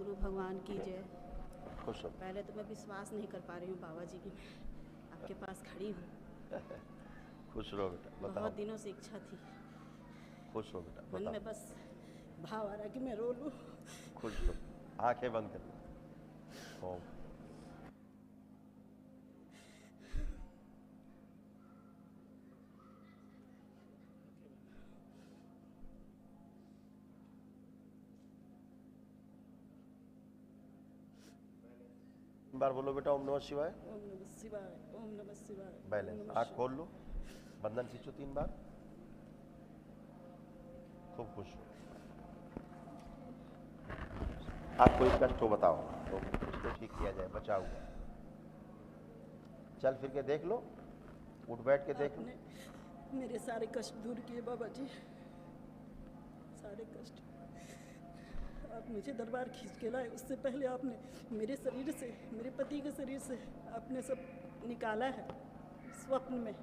गुरु भगवान की जय। खुश हो। पहले तो मैं विश्वास नहीं कर पा रही हूँ बाबा जी की मैं आपके पास खड़ी हूँ। खुश रहो बेटा, बताओ। बहुत दिनों से इच्छा थी, खुश हो बेटा, मन बताओ। में बस भाव आ रहा कि मैं रो लूँ। खुश हो, आंखें बंद कर लो। ओम। बार बोलो बेटा, ओम नमः शिवाय। ओम नमः शिवाय, ओम नमः शिवाय। बैलेंस, आँख खोल लो, बंधन खींचो 3 बार। खूब खुश हो। आप कोई कष्ट हो बताओ तो उसको ठीक किया जाए, बचा हुआ। चल फिर के देख लो, उठ बैठ के देख लो। आपने मेरे सारे कष्ट दूर किए बाबा जी, सारे कष्ट। आप मुझे दरबार खींच के लाए, उससे पहले आपने मेरे शरीर से, मेरे पति के शरीर से आपने सब निकाला है स्वप्न में।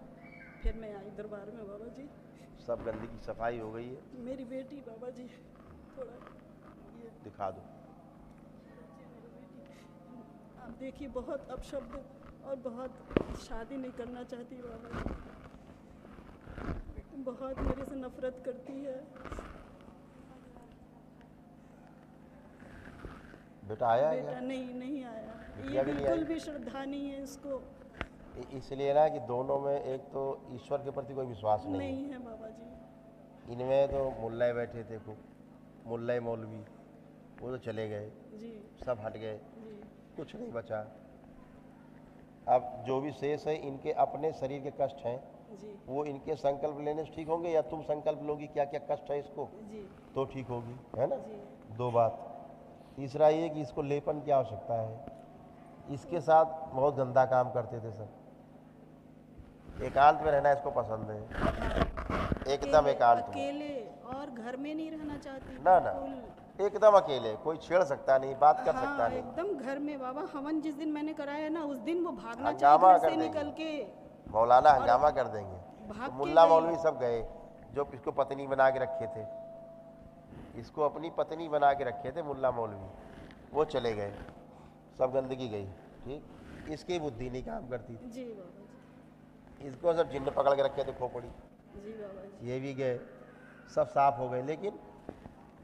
फिर मैं आई दरबार में बाबा जी। सब गंदगी की सफाई हो गई है। मेरी बेटी बाबा जी, थोड़ा ये दिखा दो। आप देखिए, बहुत अपशब्द और बहुत शादी नहीं करना चाहती बाबा जी, बहुत मेरे से नफरत करती है। बेटा आया है बेटा क्या? नहीं आया, बिटिया ये भी नहीं बिल्कुल आई? भी श्रद्धा नहीं है इसको। इसलिए ना कि दोनों में एक तो ईश्वर के प्रति कोई विश्वास नहीं नहीं है। है बाबा जी। इनमें तो मुल्ला बैठे थे खूब, मुल्ला मौलवी, वो तो चले गए, जी सब हट गए, जी कुछ नहीं बचा। अब जो भी शेष है इनके अपने शरीर के कष्ट हैं, जी वो इनके संकल्प लेने से ठीक होंगे, या तुम संकल्प लोगी क्या क्या कष्ट है इसको जी तो ठीक होगी, है ना। जी। 2 बात। तीसरा ये कि इसको लेपन की आवश्यकता है। इसके साथ बहुत गंदा काम करते थे सब। एकांत में रहना इसको पसंद है, एकदम एकांत में। अकेले और घर में नहीं रहना चाहती ना ना, बिल्कुल। एकदम अकेले, कोई छेड़ सकता नहीं, बात कर सकता हाँ नहीं। एकदम घर में बाबा। हवन जिस दिन मैंने कराया ना, उस दिन वो भागना हंगामा चाहिए घर कर से देंगे, निकल के। मौलाना और हंगामा कर देंगे। भाग तो के मुल्ला गई। मौलवी सब गए, जो इसको पत्नी बना के रखे थे, इसको अपनी पत्नी बना के रखे थे मुल्ला मौलवी, वो चले गए, सब गंदगी गई। ठीक, इसकी बुद्धि नहीं काम करती थी। जी बाबा जी। इसको सब जिन्न पकड़ के रखे थे खोपड़ी, जी बाबा जी। ये भी गए, सब साफ हो गए। लेकिन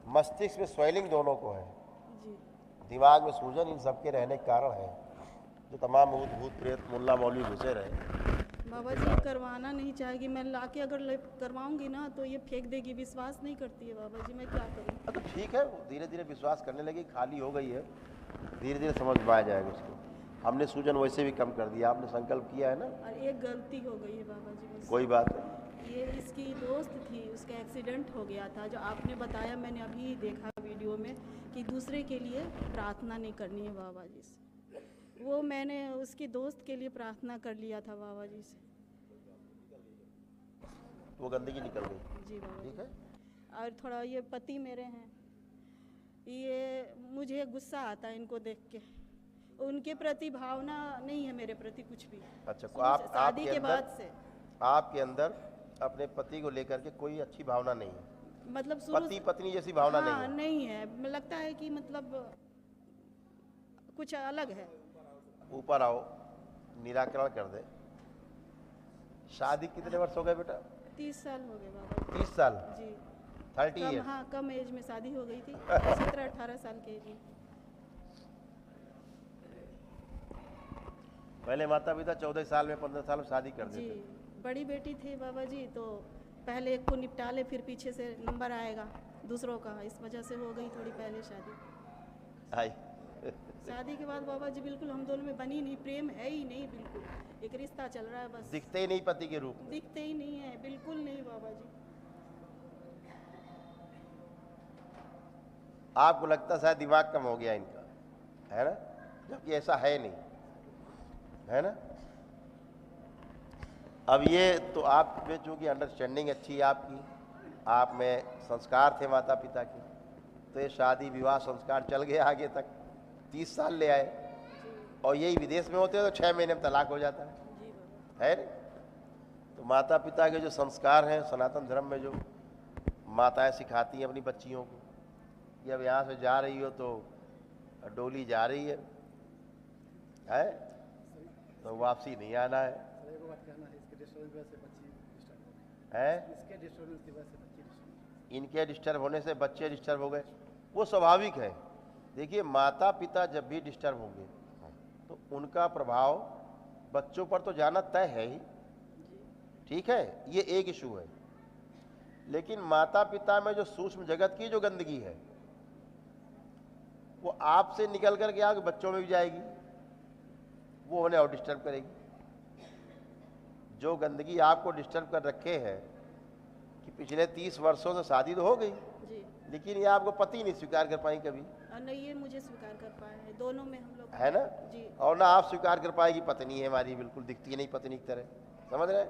मस्तिष्क में स्वेलिंग दोनों को है, जी दिमाग में सूजन इन सबके रहने के कारण है, जो तमाम भूत प्रेत मुल्ला मौलवी घुसे रहे। बाबा जी करवाना नहीं चाहेगी। मैं लाके अगर करवाऊंगी ना तो ये फेंक देगी, विश्वास नहीं करती है बाबा जी, मैं क्या करूं। तो ठीक है, धीरे धीरे विश्वास करने लगी, खाली हो गई है, धीरे धीरे समझ में आ जाएगा उसको। हमने सूजन वैसे भी कम कर दिया, आपने संकल्प किया है ना। और एक गलती हो गई है बाबा जी मुझसे। कोई बात नहीं। ये इसकी दोस्त थी, उसका एक्सीडेंट हो गया था, जो आपने बताया, मैंने अभी देखा वीडियो में कि दूसरे के लिए प्रार्थना नहीं करनी है बाबा जी से। वो मैंने उसकी दोस्त के लिए प्रार्थना कर लिया था बाबा जी से। वो गंदगी निकल गई। जी बाबा ठीक जी। है। और थोड़ा ये पति मेरे हैं, ये मुझे गुस्सा आता है इनको देख के। उनके प्रति भावना नहीं है मेरे प्रति कुछ भी। अच्छा, शुरू से, शादी के बाद से आपके अंदर अपने पति को लेकर के कोई अच्छी भावना नहीं है, मतलब शुरू पति पत्नी जैसी भावना नहीं है। नहीं है। मुझे लगता है कि मतलब कुछ अलग है। ऊपर आओ, निराकरण कर दे। शादी कितने वर्ष हो गए बेटा? 30 साल हो गए बाबा 30 साल, जी। 30 कम, ईयर। हाँ कम एज में शादी हो गई थी, 17-18 साल के एज में। पहले माता पिता 14 साल में 15 साल में शादी कर जी देते। बड़ी बेटी थी बाबा जी, तो पहले एक को निपटा ले, फिर पीछे से नंबर आएगा दूसरों का, इस वजह से हो गई थोड़ी पहले शादी। आई शादी के बाद बाबा जी बिल्कुल हम दोनों में बनी नहीं, प्रेम है ही नहीं, बिल्कुल एक रिश्ता चल रहा है बस। दिखते ही नहीं पति के रूप में। दिखते ही नहीं है, बिल्कुल नहीं बाबा जी। आपको लगता शायद दिमाग कम हो गया इनका, है ना, जबकि ऐसा है नहीं, है ना। अब ये तो आप में चूंकि अंडरस्टैंडिंग अच्छी है आपकी, आप में संस्कार थे माता पिता के, तो ये शादी विवाह संस्कार चल गया आगे तक। 30 साल ले आए, और यही विदेश में होते तो 6 महीने में तलाक हो जाता है नहीं। तो माता पिता के जो संस्कार हैं सनातन धर्म में, जो माताएं सिखाती हैं अपनी बच्चियों को कि अब यहाँ से जा रही हो तो और डोली जा रही है तो वापसी नहीं आना है। सर एक बात कहना है, इसके डिस्टर्बेंस की वजह से बच्चे डिस्टर्ब हो गए। हैं इसके डिस्टर्बेंस की वजह से बच्चे डिस्टर्ब। इनके डिस्टर्ब होने से बच्चे डिस्टर्ब हो गए, वो स्वाभाविक है। देखिए माता पिता जब भी डिस्टर्ब होंगे तो उनका प्रभाव बच्चों पर तो जाना तय है ही, ठीक है, ये एक इशू है। लेकिन माता पिता में जो सूक्ष्म जगत की जो गंदगी है वो आपसे निकल करके आगे बच्चों में भी जाएगी, वो उन्हें और डिस्टर्ब करेगी। जो गंदगी आपको डिस्टर्ब कर रखे है कि पिछले 30 वर्षों से शादी तो हो गई जी। लेकिन ये आपको पति नहीं स्वीकार कर पाई कभी, और नहीं ये मुझे स्वीकार कर पाए हैं, दोनों में हम लोग है ना? जी। और ना आप स्वीकार कर पाएगी पत्नी है हमारी, बिल्कुल दिखती नहीं पत्नी की तरह, समझ रहे हैं?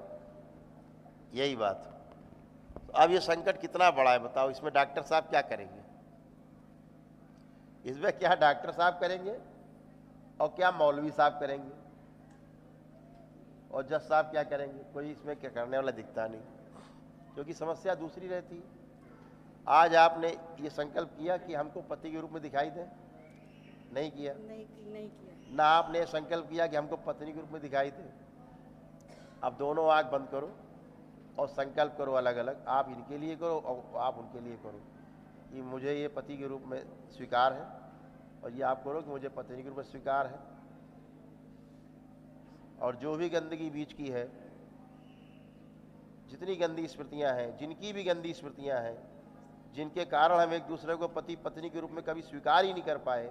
यही बात। तो अब ये संकट कितना बड़ा है बताओ, इसमें डॉक्टर साहब क्या करेंगे? इसमें क्या डॉक्टर साहब करेंगे और क्या मौलवी साहब करेंगे और जज साहब क्या करेंगे? कोई इसमें क्या करने वाला दिखता नहीं, क्योंकि समस्या दूसरी रहती है। आज आपने ये संकल्प किया कि हमको पति के रूप में दिखाई दें, नहीं किया? नहीं किया। ना आपने संकल्प किया कि हमको पत्नी के रूप में दिखाई दे। अब दोनों आंख बंद करो और संकल्प करो अलग अलग, आप इनके लिए करो और आप उनके लिए करो कि मुझे ये पति के रूप में स्वीकार है, और ये आप करो कि मुझे पत्नी के रूप में स्वीकार है। और जो भी गंदगी बीच की है, जितनी गंदी स्मृतियां हैं, जिनकी भी गंदी स्मृतियां हैं, जिनके कारण हम एक दूसरे को पति पत्नी के रूप में कभी स्वीकार ही नहीं कर पाए,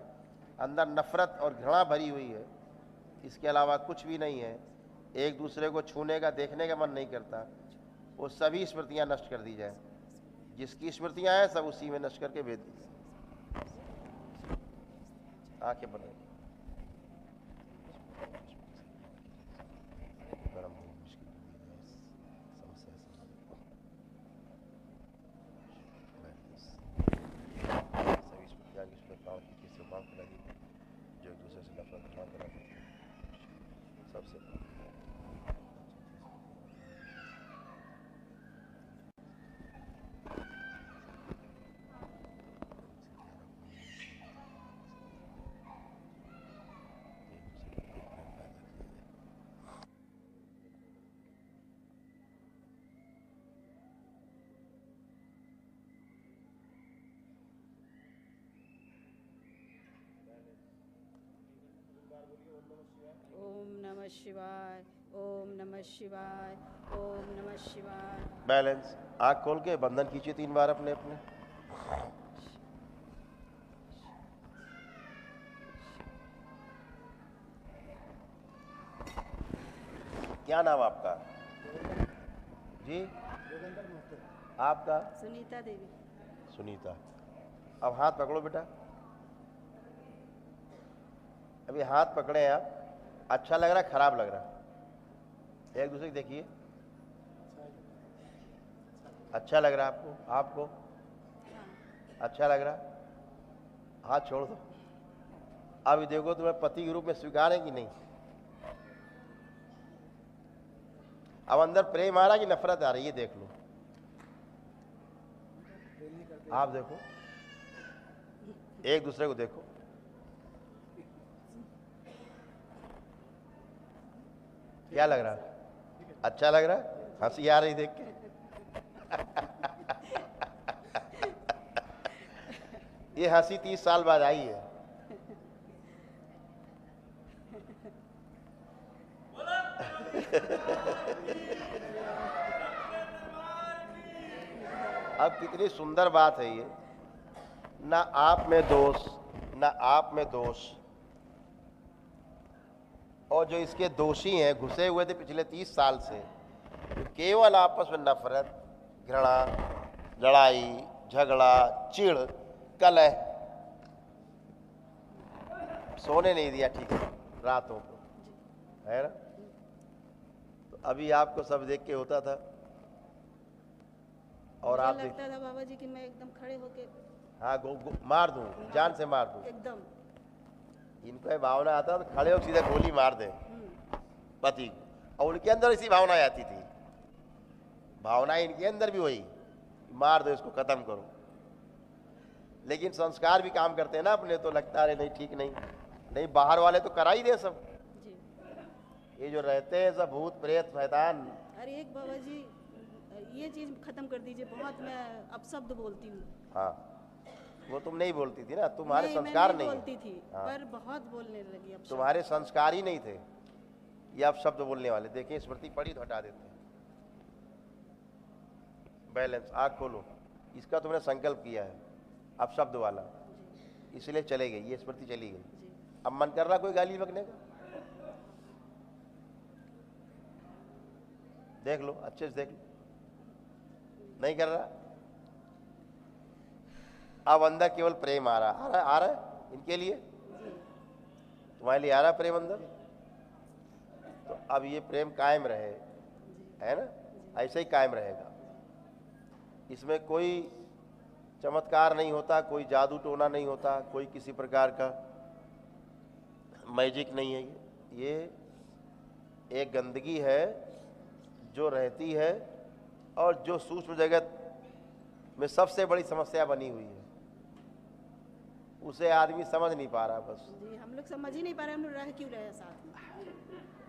अंदर नफरत और घृणा भरी हुई है, इसके अलावा कुछ भी नहीं है, एक दूसरे को छूने का देखने का मन नहीं करता, वो सभी स्मृतियां नष्ट कर दी जाए। जिसकी स्मृतियां हैं सब उसी में नष्ट करके भेज दी। आंखें बंद रखिए। सभी स्मृतियां की स्मृतियां की सेवाओं को लगी जो एक दूसरे से नफरत घृणा करा करते हैं, सबसे ओम नमः शिवाय, ओम नमः शिवाय, ओम नमः शिवाय। बैलेंस। आंख खोल के बंधन खींचिए 3 बार अपने अपने। क्या नाम आपका जी? योगेंद्र महतो। आपका? सुनीता देवी। सुनीता। अब हाथ पकड़ो बेटा, अभी हाथ पकड़े हैं आप। अच्छा लग रहा है खराब लग रहा है? एक दूसरे को देखिए। अच्छा लग रहा है आपको? आपको अच्छा लग रहा है? हाथ छोड़ दो। अब देखो तुम्हें पति के रूप में स्वीकार है कि नहीं? अब अंदर प्रेम आ रहा है कि नफरत आ रही है? देख लो, आप देखो, एक दूसरे को देखो। क्या लग रहा है? अच्छा लग रहा है? हंसी आ रही देख के? ये हंसी 30 साल बाद आई है। अब कितनी सुंदर बात है ये, ना आप में दोष ना आप में दोष, और जो इसके दोषी हैं घुसे हुए थे पिछले 30 साल से, केवल आपस में नफरत, घृणा, लड़ाई, झगड़ा, चिढ़, कलह, सोने नहीं दिया ठीक है रातों को, है ना? तो अभी आपको सब देख के होता था, और आप मुझे लगता था बाबा जी कि मैं एकदम खड़े होके हाँ मार दूं, जान से मार दूं। एकदम इनको ये भावना आता तो खड़े हो सीधा गोली मार दे पति को, और उनके अंदर इसी भावना आती थी। भावना इनके अंदर भी वही, मार दो इसको, खत्म करो। लेकिन संस्कार भी काम करते हैं ना अपने, तो लगता है नहीं ठीक नहीं, नहीं बाहर वाले तो करा ही दे सब। जी। ये जो रहते हैं सब भूत प्रेत शैतान। अरे एक बाबा जी ये चीज़ खत्म कर दीजिए, बहुत मैं अपशब्द बोलती हूँ। हाँ वो तुम नहीं बोलती थी ना, तुम्हारे नहीं, संस्कार मैं नहीं बोलती है। थी हाँ। पर बहुत बोलने लगी अब। तुम्हारे संस्कार ही नहीं थे ये आप शब्द बोलने वाले। देखिए स्मृति पड़ी तो हटा देते हैं। बैलेंस, आँख खोलो, इसका तुमने संकल्प किया है अब शब्द वाला, इसलिए चले गई ये स्मृति, चली गई। जी। अब मन कर रहा कोई गाली बकने का? देख लो अच्छे से देख लो, नहीं कर रहा। अब अंदर केवल प्रेम आ रहा है इनके लिए, तुम्हारे लिए आ रहा प्रेम अंदर। तो अब ये प्रेम कायम रहे, है ना, ऐसे ही कायम रहेगा। इसमें कोई चमत्कार नहीं होता, कोई जादू टोना नहीं होता, कोई किसी प्रकार का मैजिक नहीं है। ये एक गंदगी है जो रहती है और जो सूक्ष्म जगत में सबसे बड़ी समस्या बनी हुई है, उसे आदमी समझ नहीं पा रहा। बस जी हम लोग समझ ही नहीं पा रहे हम लोग रह क्यों रहे हैं साथ में,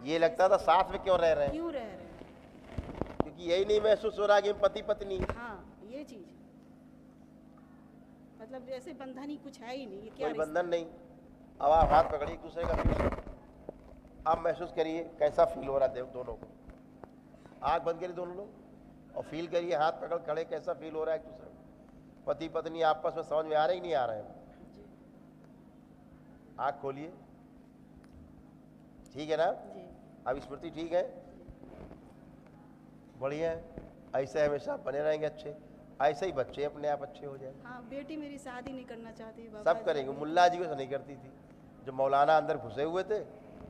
ये लगता था साथ में क्यों रह रहे हैं, क्यों रह रहे हैं। क्योंकि यही नहीं महसूस हो रहा कि हम पति पत्नी हैं। हाँ ये चीज़ मतलब जैसे बंधन ही कुछ है ही नहीं, ये क्या कोई रिश्ता? बंधन नहीं। अब आप हाथ पकड़िए एक दूसरे का फील, आप महसूस करिए कैसा फील हो रहा है दोनों को। आंख बंद करिए दोनों लोग और फील करिए, हाथ पकड़ खड़े, कैसा फील हो रहा है एक दूसरे को। पति पत्नी आपस में समझ में आ रहे ही नहीं आ रहे हैं। आंख खोलिए, ठीक है ना? जी। अब स्मृति ठीक है, बढ़िया है। ऐसे हमेशा बने रहेंगे अच्छे, ऐसे ही बच्चे अपने आप अच्छे हो जाए। हाँ बेटी मेरी शादी नहीं करना चाहती बाबा सब जी। करेंगे। मुल्ला जी को नहीं करती थी, जो मौलाना अंदर घुसे हुए थे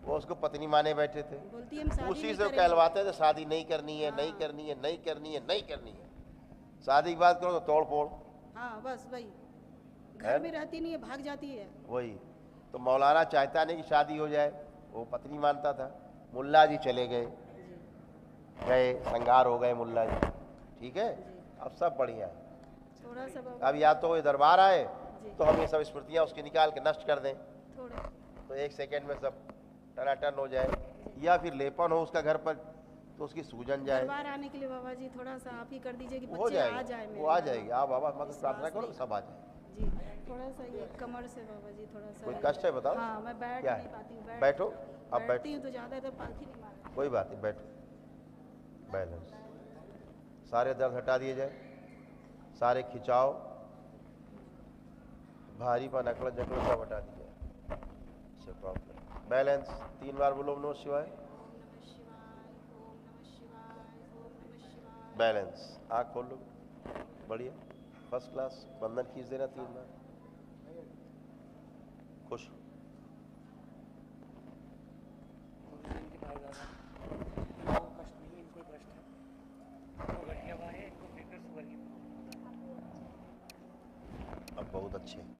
वो उसको पत्नी माने बैठे थे, बोलती है हम शादी उसी नहीं से वो करेंगे। कहलवाते थे शादी नहीं करनी है, नहीं हाँ। करनी है, नहीं करनी है, नहीं करनी है। शादी की बात करो तो तोड़ फोड़। हाँ बस वही, है? घर में रहती नहीं है, भाग जाती है। वही तो मौलाना चाहता नहीं कि शादी हो जाए, वो पत्नी मानता था। मुल्ला जी चले गए, गए संगार हो गए मुल्ला जी, ठीक है। अब सब बढ़िया है। थोड़ा सा बाबा अब या तो ये दरबार आए जी। तो हम ये सब स्मृतियाँ उसकी निकाल के नष्ट कर दें, थोड़ा तो 1 सेकेंड में सब टनाटन हो जाए, या फिर लेपन हो उसका घर पर तो उसकी सूजन जाए। दरबार आने के लिए बाबा जी थोड़ा सा आप ही कर दीजिए कि हो बच्चे आ जाएगा, जाए वो मेरे आ यहाँ। जाएगी। आप बाबा मत प्रार्थना विश्वास करो नहीं। सब आ जाए। जी थोड़ा सा ये कमर से बाबा जी थोड़ा सा कोई कष्ट है बताओ? हाँ मैं बैठ क्या नहीं है? पाती हूँ। बैठो, अब बैठो। बैठती हूँ तो ज़्यादा तो पालथी नहीं मारती। कोई बात नहीं, बैठो। बैलेंस, सारे दर्द हटा दिए जाए, सारे खिंचाव, भारीपन, अकड़ जकड़ सब हटा दिए जाए। सब प्रॉब्लम। बैलेंस, 3 बार बोलो ओम नमः शिवाय। बैलेंस, आँख खोल लो, बढ़िया, फर्स्ट क्लास। बंधन खींच देना 3 बार। खुश। इनके भाई दादा वो कष्ट नहीं, इनको कष्ट है, वो गठिया हुआ है, इनको फिकर शुगर की। अब बहुत अच्छे।